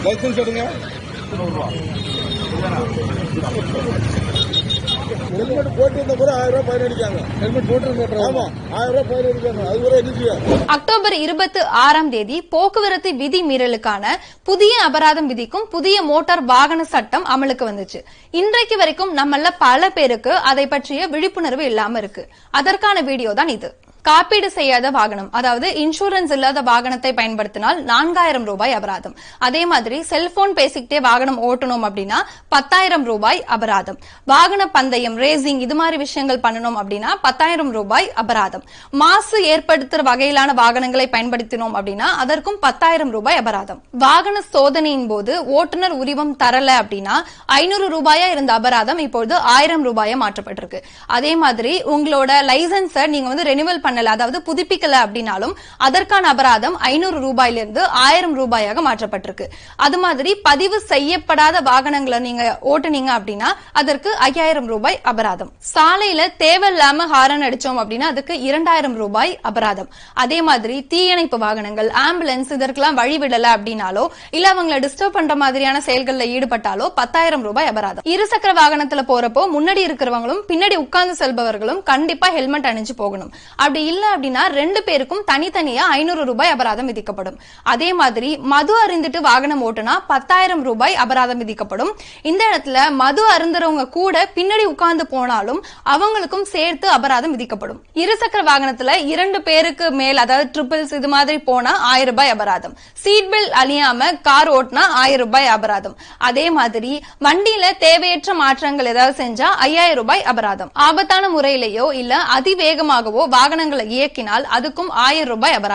Licence எடுங்க. Helmet போட்டு வந்த கூட 1000 ரூபாய் ஃபைன் அடிக்காங்க. ஹெல்மெட் போட்டு ஆமா 1000 ரூபாய் ஃபைன் அடிக்காங்க. அது கூட என்ன? அக்டோபர் 26 போக்குவரத்து விதி மீறலுக்கான புதிய அபராதம் விதிக்கும் புதிய மோட்டார் வாகன சட்டம் அமலுக்கு வந்துச்சு. இன்றைக்கு வரைக்கும் நம்மள பல பேருக்கு அதை பற்றிய விழிப்புணர்வு இல்லாம இருக்கு. அதற்கான வீடியோ தான் இது. காப்பீடு செய்யாத வாகனம், அதாவது இன்சூரன்ஸ் இல்லாத வாகனத்தை பயன்படுத்தினால் 4000 ரூபாய் அபராதம். அதே மாதிரி செல்போன் பேசிக்கிட்டே வாகனம் ஓட்டணும் அப்படின்னா 10,000 ரூபாய் அபராதம். வாகன பந்தயம், ரேசிங் இது மாதிரி விஷயங்கள் பண்ணணும் அப்படின்னா 10,000 ரூபாய் அபராதம். மாசு ஏற்படுத்துற வகையிலான வாகனங்களை பயன்படுத்தினோம் அப்படின்னா அதற்கும் 10,000 ரூபாய் அபராதம். வாகன சோதனையின் போது ஓட்டுநர் உரிமம் தரல அப்படின்னா 500 ரூபாயா இருந்த அபராதம் இப்பொழுது 1000 ரூபாயா மாற்றப்பட்டிருக்கு. அதே மாதிரி உங்களோட லைசன்ஸை நீங்க ரெனிவல் அதாவது புதுப்பிக்கல அப்படின்னாலும் அதற்கான அபராதம் 500 ரூபாயிலிருந்து 1000 ரூபாயாக மாற்றப்பட்டிருக்கு. அது மாதிரி பதிவு செய்யப்படாத வாகனங்களை நீங்க ஓட்டுனீங்க அப்படின்னா அதற்கு 5000 ரூபாய் அபராதம். சாலையில தேவையில்லாம ஹாரன் அடிச்சோம் அப்படின்னா அதுக்கு 2000 ரூபாய் அபராதம். அதே மாதிரி தீயணைப்பு வாகனங்கள், ஆம்புலன்ஸ் இதற்கெல்லாம் வழிவிடல அப்படின்னாலோ இல்ல அவங்களை டிஸ்டர்ப் பண்ற மாதிரியான செயல்கள்ல ஈடுபட்டாலோ 10,000 ரூபாய் அபராதம். இருசக்கர வாகனத்துல போறப்போ முன்னாடி இருக்கிறவங்களும் பின்னாடி உட்கார்ந்து செல்பவர்களும் கண்டிப்பா ஹெல்மெட் அணிஞ்சு போகணும். அப்படி இல்ல அப்படின்னா 2 பேருக்கும் தனித்தனியா 500 ரூபாய் அபராதம் விதிக்கப்படும். அதே மாதிரி மது அருந்திட்டு வாகனம் ஓட்டுனா 10,000 ரூபாய் அபராதம் விதிக்கப்படும். இந்த இடத்துல மது அருந்துறவங்க கூட பின்னாடி உட்கார்ந்து போனாலும் அவங்களுக்கும் சேர்த்து அபராதம் விதிக்கப்படும். இருசக்கர வாகனத்துல 2 பேருக்கு மேல், அதாவது ட்ரிபிள்ஸ் இது மாதிரி போனா 1000 ரூபாய் அபராதம். சீட் பெல்ட் அணியாம கார் ஓட்டினா 1000 ரூபாய் அபராதம். அதே மாதிரி வண்டியில தேவையற்ற மாற்றங்கள் ஏதாவது செஞ்சா 5000 ரூபாய் அபராதம். ஆபத்தான முறையிலேயோ இல்ல அதிவேகமாகவோ வாகனங்களை இயக்கினால் அதுக்கும் 1000 ரூபாய் அபராதம்.